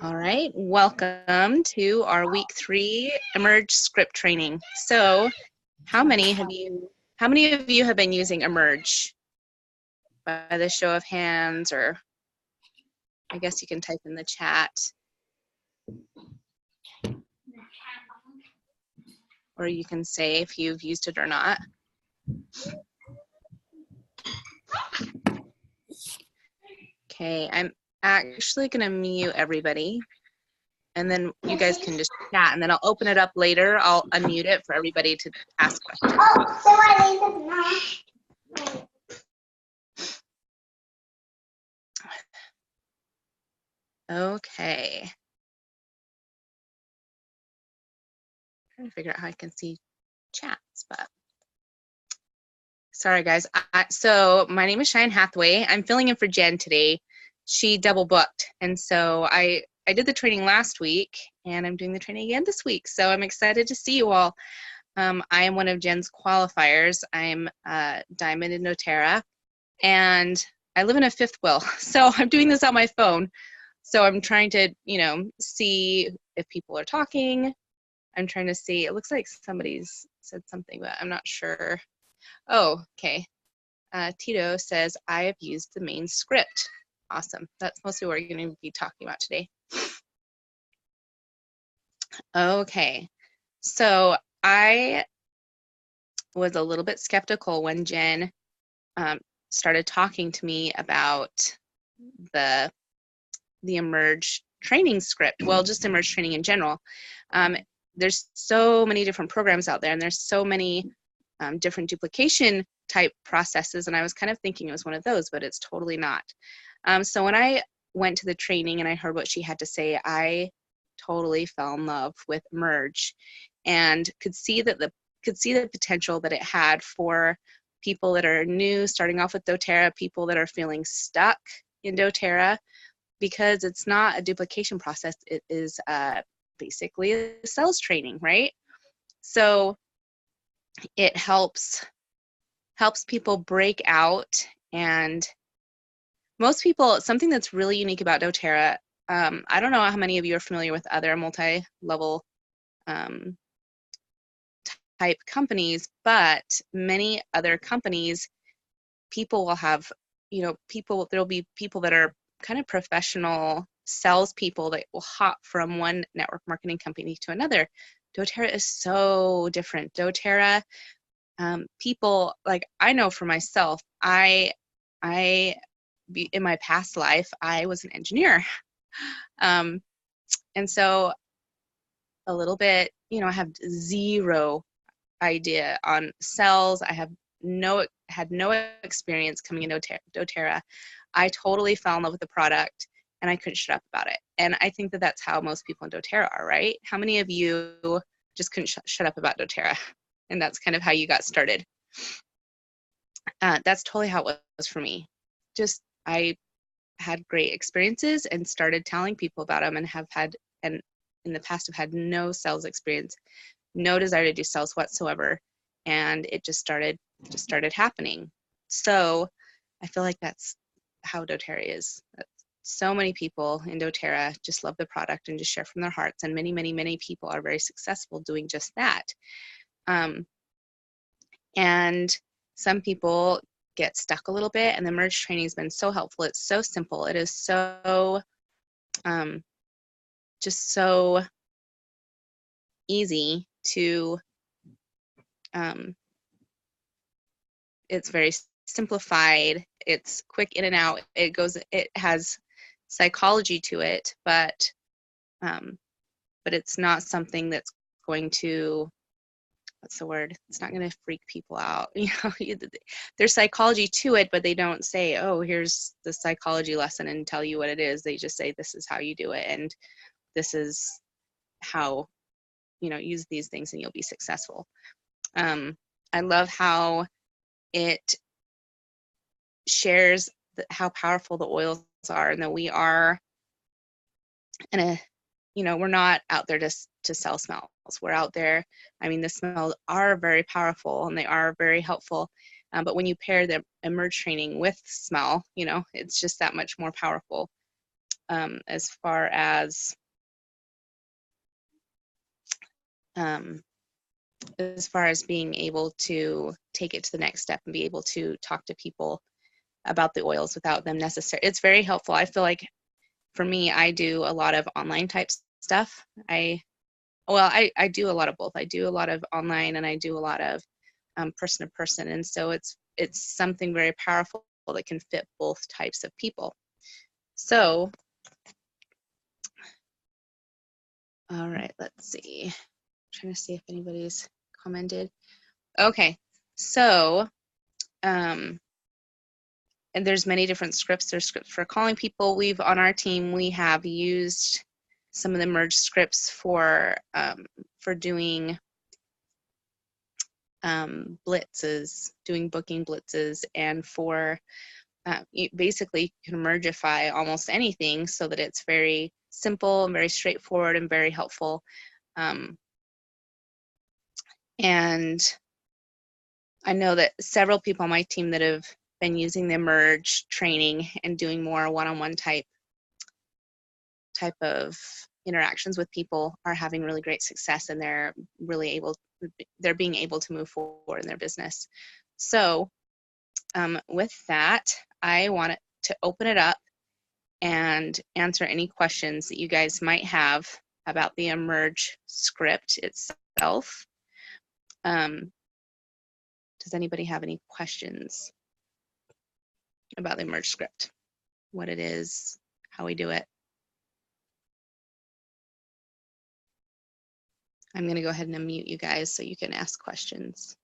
All right, welcome to our week 3 Emerge script training. So, how many of you have been using Emerge? By the show of hands, or I guess you can type in the chat. Or you can say if you've used it or not. Okay, I'm actually going to mute everybody. And then you guys can just chat, and then I'll open it up later. I'll unmute it for everybody to ask questions. Okay. I'm trying to figure out how I can see chats, but sorry guys. So my name is Cheyenne Hathaway. I'm filling in for Jen today. She double booked, and so I did the training last week, and I'm doing the training again this week. So I'm excited to see you all. I am one of Jen's qualifiers. I'm Diamond in doTERRA, and I live in a fifth wheel. So I'm doing this on my phone. So I'm trying to, see if people are talking. I'm trying to see. It looks like somebody's said something, but I'm not sure. Oh, okay. Tito says, I have used the main script. Awesome. That's mostly what we're going to be talking about today. Okay. So I was a little bit skeptical when Jen started talking to me about the Emerge training script. Well, just Emerge training in general. There's so many different programs out there, and there's so many different duplication type processes, and I was kind of thinking it was one of those, but it's totally not. So when I went to the training and I heard what she had to say, I totally fell in love with Emerge, and could see the potential that it had for people that are new, starting off with doTERRA, people that are feeling stuck in doTERRA, because it's not a duplication process. It is basically a sales training, right? So it helps people break out, and most people, something that's really unique about doTERRA, I don't know how many of you are familiar with other multi-level type companies, but many other companies, people will have, there'll be people that are kind of professional salespeople that will hop from one network marketing company to another. doTERRA is so different. doTERRA, people, like, I know for myself, in my past life, I was an engineer. And so a little bit, I have zero idea on sales. I had no experience coming into doTERRA. I totally fell in love with the product, and I couldn't shut up about it. And I think that that's how most people in doTERRA are, right? How many of you just couldn't shut up about doTERRA, and that's kind of how you got started? That's totally how it was for me. Just, I had great experiences and started telling people about them, and in the past have had no sales experience, no desire to do sales whatsoever, and it just started happening. So I feel like that's how doTERRA is. So many people in doTERRA just love the product and just share from their hearts, and many, many, many people are very successful doing just that. And some people get stuck a little bit, and the Emerge training has been so helpful. It's so simple. It is so just so easy to it's very simplified, it's quick in and out, it has psychology to it, but it's not something that's going to, what's the word, it's not going to freak people out. There's psychology to it, but they don't say, oh, here's the psychology lesson, and tell you what it is. They just say, this is how you do it, and this is how, use these things and you'll be successful. I love how it shares how powerful the oils are, and that we are we're not out there to sell smells. We're out there, the smells are very powerful and they are very helpful, but when you pair the Emerge training with smell, it's just that much more powerful. as far as being able to take it to the next step and be able to talk to people about the oils without them necessarily. It's very helpful. I feel like for me, I do a lot of online type stuff. I do a lot of both. I do a lot of online and I do a lot of person to person. And so it's something very powerful that can fit both types of people. So, all right, let's see. I'm trying to see if anybody's commented. Okay, so, and there's many different scripts. There's scripts for calling people. On our team, we have used some of the merge scripts for doing blitzes, doing booking blitzes, and for basically you can mergeify almost anything so that it's very simple and very straightforward and very helpful. And I know that several people on my team that have been using the merge training and doing more one-on-one type of interactions with people are having really great success, and they're being able to move forward in their business. So with that, I want to open it up and answer any questions that you guys might have about the Emerge script itself. Does anybody have any questions about the Emerge script? What it is, how we do it? I'm going to go ahead and unmute you guys so you can ask questions.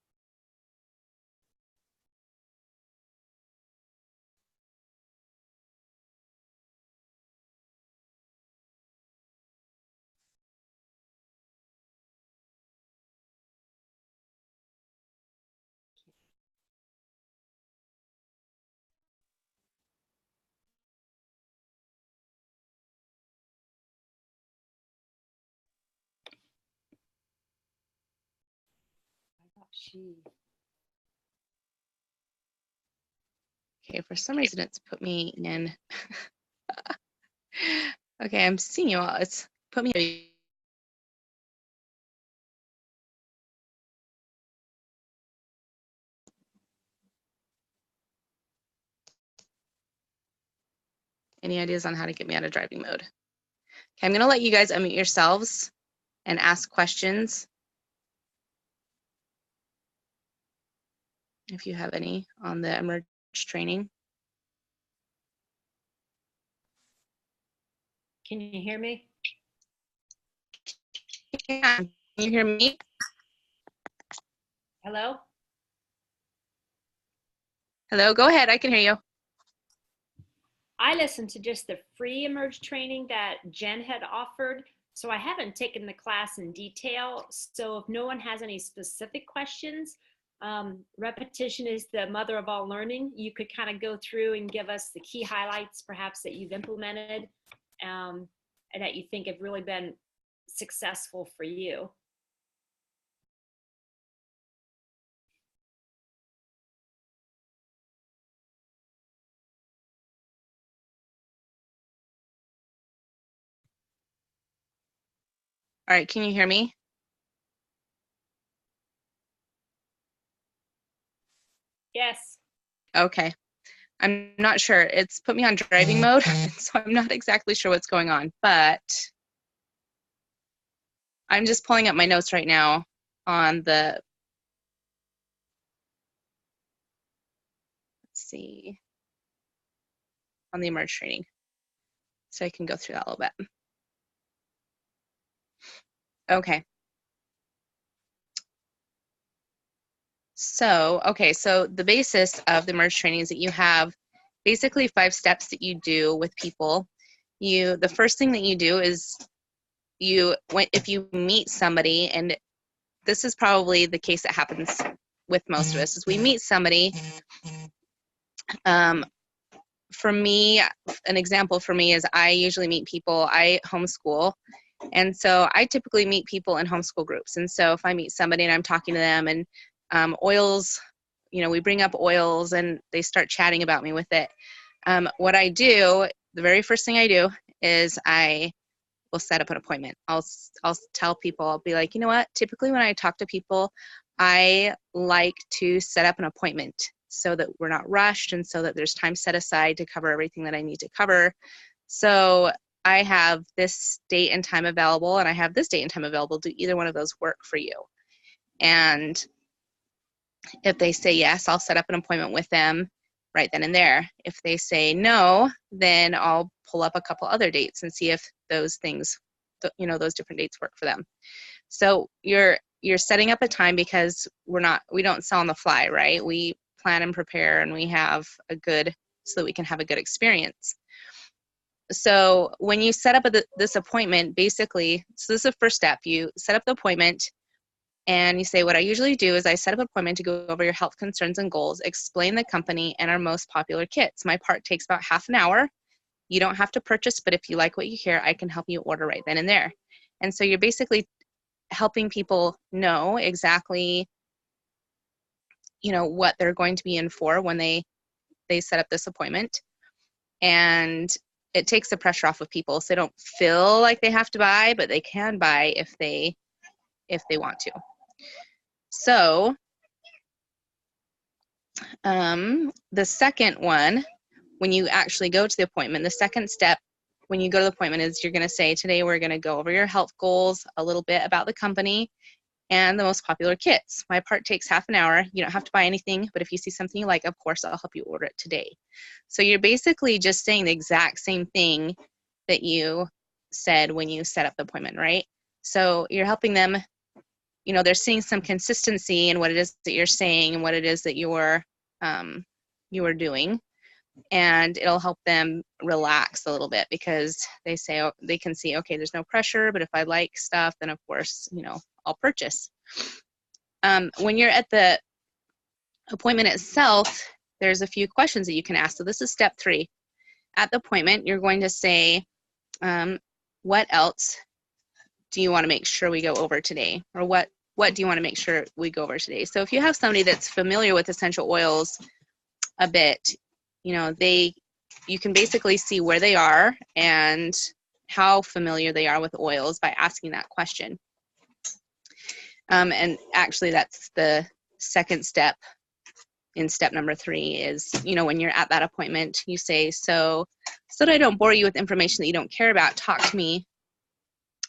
Okay, for some reason it's put me in. Okay, I'm seeing you all. It's put me. Any ideas on how to get me out of driving mode? Okay, I'm going to let you guys unmute yourselves and ask questions if you have any on the Emerge training. Can you hear me? Yeah. Can you hear me? Hello? Hello, go ahead. I can hear you. I listened to just the free Emerge training that Jen had offered, so I haven't taken the class in detail. So if no one has any specific questions, repetition is the mother of all learning. You could kind of go through and give us the key highlights perhaps that you've implemented and that you think have really been successful for you. All right, can you hear me? Yes. Okay. I'm not sure. It's put me on driving mode, so I'm not exactly sure what's going on, but I'm just pulling up my notes right now on the, let's see, on the Emerge training. So I can go through that a little bit. Okay. So, okay, so the basis of the Emerge training is that you have basically 5 steps that you do with people. The first thing that you do is if you meet somebody, and this is probably the case that happens with most of us, is we meet somebody. For me, an example for me is I usually meet people, I homeschool, and so I typically meet people in homeschool groups. And so if I meet somebody and I'm talking to them and oils, we bring up oils and they start chatting about me with it. What I do, the very first thing I do is I will set up an appointment. I'll tell people, I'll be like, you know what? Typically when I talk to people, I like to set up an appointment so that we're not rushed and so that there's time set aside to cover everything that I need to cover. So I have this date and time available, and I have this date and time available. Do either one of those work for you? And if they say yes, I'll set up an appointment with them right then and there. If they say no, then I'll pull up a couple other dates and see if those things, those different dates work for them. So you're setting up a time because we don't sell on the fly, right? We plan and prepare, and we have so that we can have a good experience. So when you set up this appointment, basically, so this is the first step. You set up the appointment, and you say, what I usually do is I set up an appointment to go over your health concerns and goals, explain the company and our most popular kits. My part takes about half an hour. You don't have to purchase, but if you like what you hear, I can help you order right then and there. And so you're basically helping people know exactly, what they're going to be in for when they set up this appointment. And it takes the pressure off of people so they don't feel like they have to buy, but they can buy if they want to. So the second one, when you actually go to the appointment, the second step when you go to the appointment is you're going to say, today we're going to go over your health goals, a little bit about the company, and the most popular kits. My part takes half an hour. You don't have to buy anything, but if you see something you like, of course, I'll help you order it today. So you're basically just saying the exact same thing that you said when you set up the appointment, right? So you're helping them, they're seeing some consistency in what it is that you're saying and what it is that you are doing. And it'll help them relax a little bit because they can see, okay, there's no pressure, but if I like stuff, then of course, I'll purchase. When you're at the appointment itself, there's a few questions that you can ask. So this is step 3. At the appointment, you're going to say, what else do you want to make sure we go over today? Or what do you want to make sure we go over today? So if you have somebody that's familiar with essential oils a bit, you can basically see where they are and how familiar they are with oils by asking that question. And actually, that's the second step in step number 3 is, when you're at that appointment, you say, so that I don't bore you with information that you don't care about, talk to me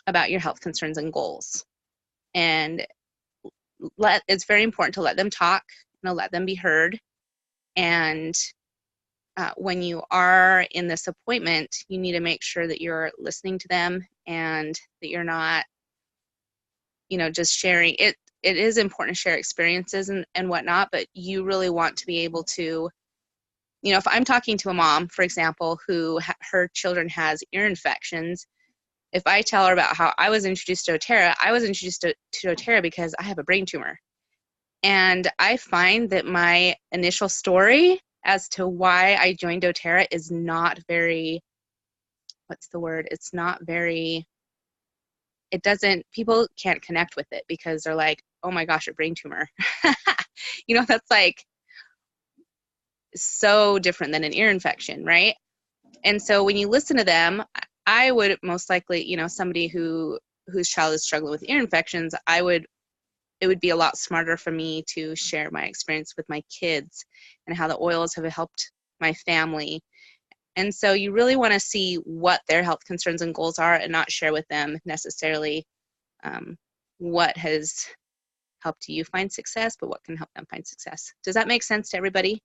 about your health concerns and goals. And it's very important to let them talk, let them be heard. And when you are in this appointment, you need to make sure that you're listening to them and that you're not, just sharing it. It is important to share experiences and whatnot, but you really want to be able to, if I'm talking to a mom, for example, who her children has ear infections, if I tell her about how I was introduced to doTERRA, I was introduced to doTERRA because I have a brain tumor. And I find that my initial story as to why I joined doTERRA is not very, it's not very, people can't connect with it because they're like, oh my gosh, a brain tumor. That's like so different than an ear infection, right? And so when you listen to them, I would most likely, somebody whose child is struggling with ear infections, it would be a lot smarter for me to share my experience with my kids and how the oils have helped my family. And so you really want to see what their health concerns and goals are and not share with them necessarily what has helped you find success, but what can help them find success. Does that make sense to everybody?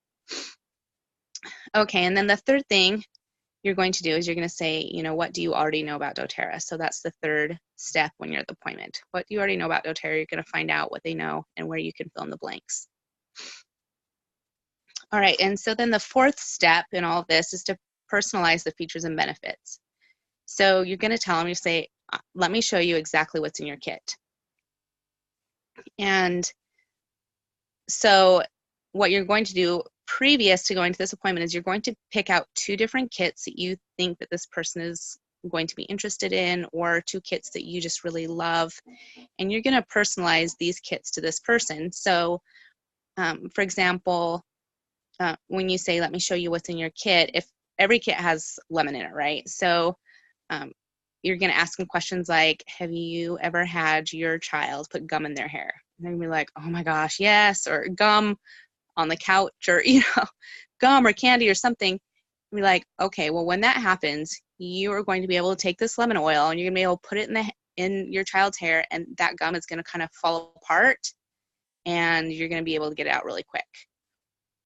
Okay, and then the third thing you're going to do is you're going to say, what do you already know about doTERRA? So that's the third step when you're at the appointment. What do you already know about doTERRA? You're going to find out what they know and where you can fill in the blanks. All right, and so then the fourth step in all of this is to personalize the features and benefits. So you're going to tell them, you say, let me show you exactly what's in your kit. And so what you're going to do previous to going to this appointment is you're going to pick out 2 different kits that you think that this person is going to be interested in, or 2 kits that you just really love, and you're going to personalize these kits to this person. So for example, when you say, let me show you what's in your kit, if every kit has lemon in it, right? So you're going to ask them questions like, have you ever had your child put gum in their hair? And they're going to be like, oh my gosh, yes, or gum on the couch, or, gum or candy or something. And be like, okay, well, when that happens, you are going to be able to take this lemon oil and you're going to be able to put it in your child's hair, and that gum is going to kind of fall apart and you're going to be able to get it out really quick.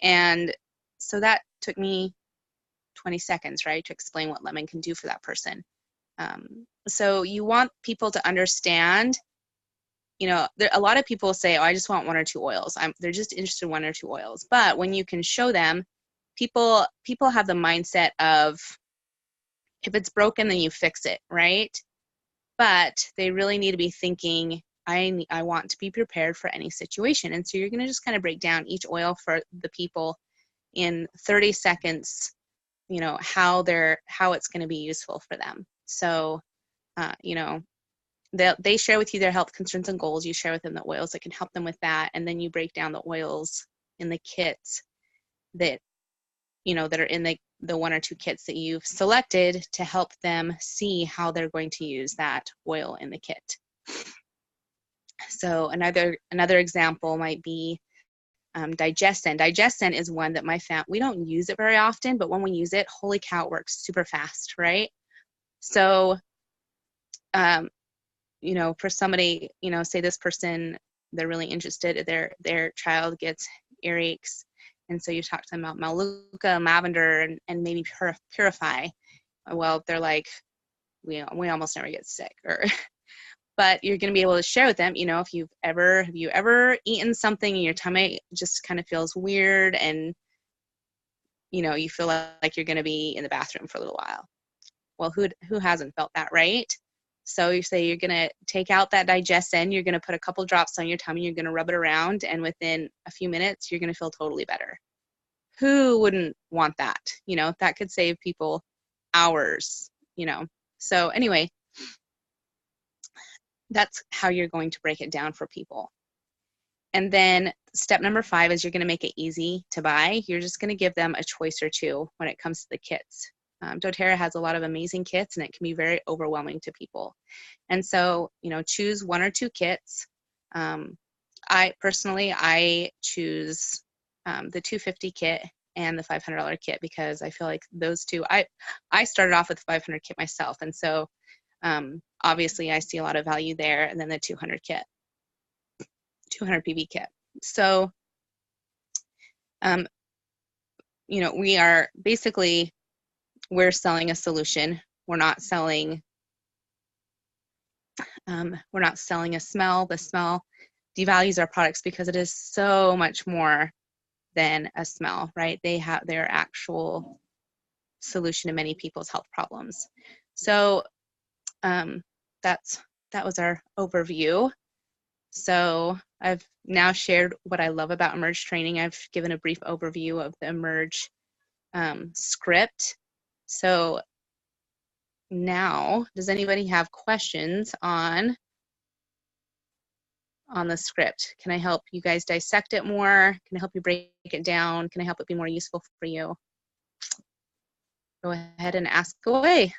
And so that took me 20 seconds, right, to explain what lemon can do for that person. So you want people to understand, a lot of people say, oh, I just want one or two oils. They're just interested in one or two oils. But when you can show them, people have the mindset of, if it's broken, then you fix it, right? But they really need to be thinking, I want to be prepared for any situation. And so you're going to just kind of break down each oil for the people in 30 seconds, how it's going to be useful for them. So, they share with you their health concerns and goals. You share with them the oils that can help them with that. And then you break down the oils in the kits that, that are in the one or two kits that you've selected to help them see how they're going to use that oil in the kit. So another example might be Digestin. Digestin is one that we don't use it very often, but when we use it, holy cow, it works super fast, right? So, for somebody, say this person, they're really interested, their child gets earaches, and so you talk to them about Maluka, lavender, and maybe Purify. Well, they're like, we almost never get sick, but you're going to be able to share with them, if have you ever eaten something and your tummy just kind of feels weird, and you feel like you're going to be in the bathroom for a little while. Well, who hasn't felt that, right? So you say you're going to take out that Digestin, you're going to put a couple drops on your tummy, you're going to rub it around, and within a few minutes, you're going to feel totally better. Who wouldn't want that? That could save people hours, So anyway, that's how you're going to break it down for people. And then step number 5 is you're going to make it easy to buy. You're just going to give them a choice or two when it comes to the kits. doTERRA has a lot of amazing kits, and it can be very overwhelming to people. And so, choose one or two kits. I choose the $250 kit and the $500 kit, because I feel like those two, I started off with the 500 kit myself. And so obviously I see a lot of value there. And then the 200 PV kit. So, we're selling a solution. We're not selling a smell. The smell devalues our products because it is so much more than a smell, right? They have their actual solution to many people's health problems. So that was our overview. So I've now shared what I love about Emerge training. I've given a brief overview of the Emerge script. So now, does anybody have questions on the script? Can I help you guys dissect it more? Can I help you break it down? Can I help it be more useful for you? Go ahead and ask away.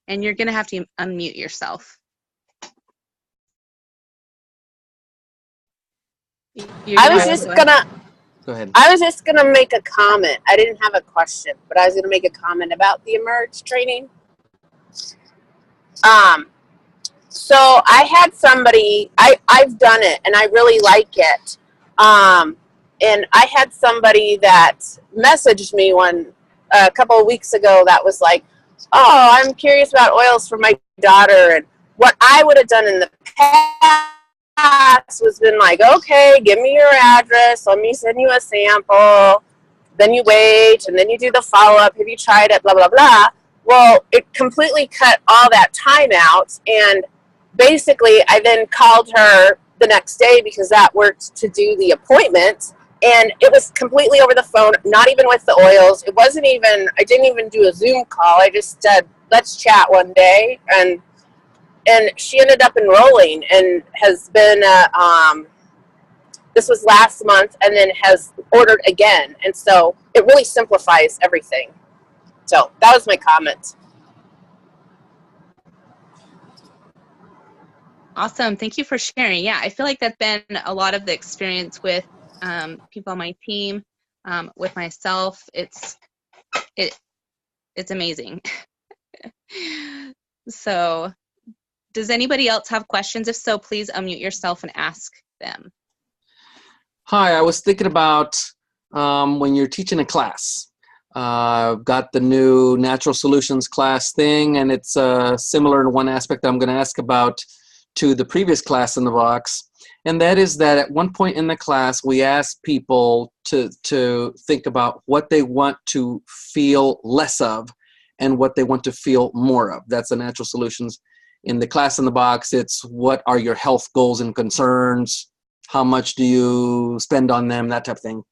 And you're going to have to unmute yourself. I was just gonna. Go ahead. I was just gonna make a comment. I didn't have a question, but I was gonna make a comment about the Emerge training. So I had somebody. I've done it, and I really like it. And I had somebody that messaged me a couple of weeks ago that was like, "Oh, I'm curious about oils for my daughter," and what I would have done in the past was been like, okay, give me your address, let me send you a sample, then you wait, and then you do the follow-up, have you tried it, blah, blah, blah. Well, it completely cut all that time out, and basically I then called her the next day because that worked to do the appointment, and it was completely over the phone, not even with the oils. It wasn't even, I didn't even do a Zoom call. I just said, let's chat one day, and she ended up enrolling and has been This was last month, and then has ordered again. And so it really simplifies everything. So that was my comment. Awesome. Thank you for sharing. Yeah, I feel like that's been a lot of the experience with people on my team, with myself. It's amazing. So, does anybody else have questions? If so, please unmute yourself and ask them. Hi, I was thinking about when you're teaching a class. I've got the new natural solutions class thing, and it's similar in one aspect I'm going to ask about to the previous class in the box. And that is that at one point in the class, we asked people to think about what they want to feel less of and what they want to feel more of. That's the natural solutions. In the class in the box, it's what are your health goals and concerns? How much do you spend on them? That type of thing.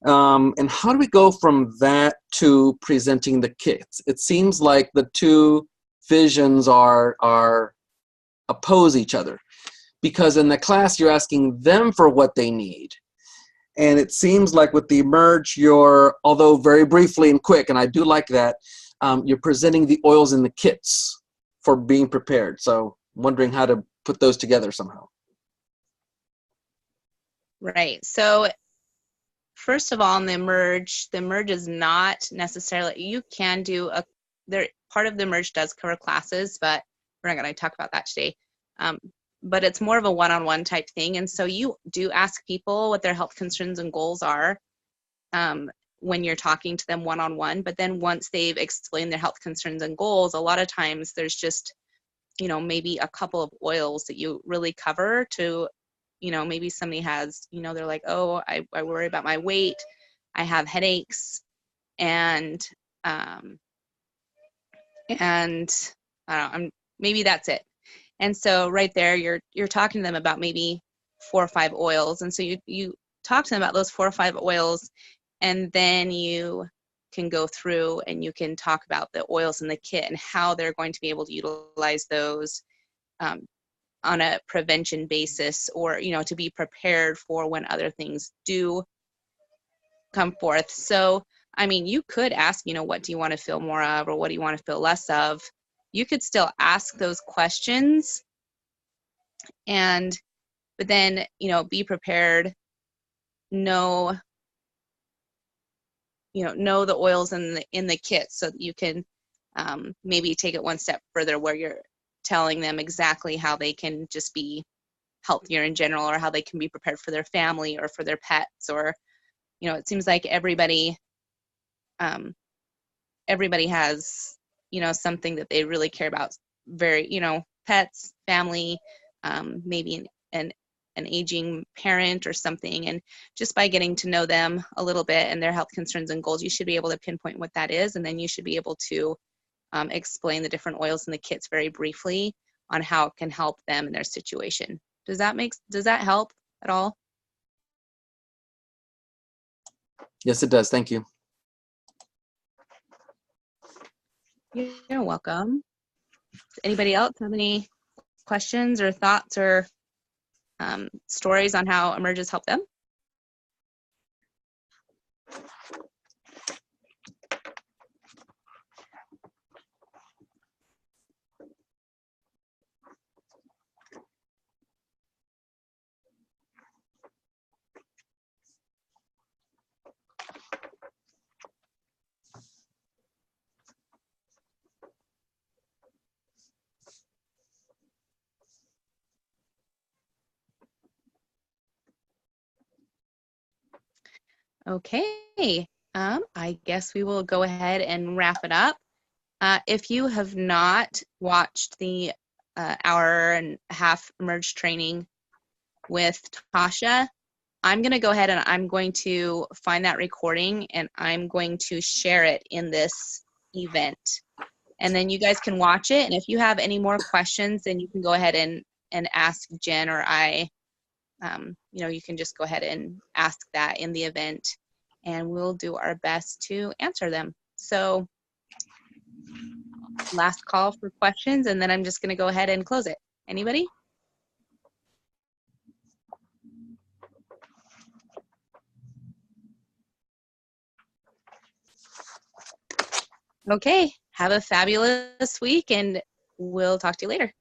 And how do we go from that to presenting the kits? It seems like the two visions are oppose each other, because in the class you're asking them for what they need, and it seems like with the Emerge you're, although very briefly and quick, and I do like that, you're presenting the oils in the kits for being prepared. So I'm wondering how to put those together somehow. Right. So first of all, in the Emerge is not necessarily, you can do part of the Emerge does cover classes, but we're not going to talk about that today. But it's more of a one-on-one type thing. And so you do ask people what their health concerns and goals are when you're talking to them one-on-one. But then once they've explained their health concerns and goals, a lot of times there's just, maybe a couple of oils that you really cover to, maybe somebody has, they're like, oh, I worry about my weight, I have headaches, and I don't know, maybe that's it. And so right there, you're talking to them about maybe 4 or 5 oils. And so you talk to them about those 4 or 5 oils, and then you can go through and you can talk about the oils in the kit and how they're going to be able to utilize those on a prevention basis, or, to be prepared for when other things do come forth. So, I mean, you could ask, what do you want to feel more of, or what do you want to feel less of? You could still ask those questions, but then, be prepared, know the oils in the kit, so that you can maybe take it one step further, where you're telling them exactly how they can just be healthier in general, or how they can be prepared for their family or for their pets, or, it seems like everybody has, something that they really care about, very, pets, family, maybe an aging parent or something. And just by getting to know them a little bit and their health concerns and goals, you should be able to pinpoint what that is. And then you should be able to explain the different oils in the kits very briefly on how it can help them in their situation. Does that help at all? Yes, it does. Thank you. You're welcome. Does anybody else have any questions or thoughts or stories on how Emerges help them? Okay, I guess we will go ahead and wrap it up. If you have not watched the hour and a half Emerge training with Tasha, I'm going to go ahead and I'm going to find that recording, and I'm going to share it in this event. And then you guys can watch it. And if you have any more questions, then you can go ahead and ask Jen or I. You can just go ahead and ask that in the event, and we'll do our best to answer them. So last call for questions, and then I'm just going to go ahead and close it. Anybody? Okay. Have a fabulous week, and we'll talk to you later.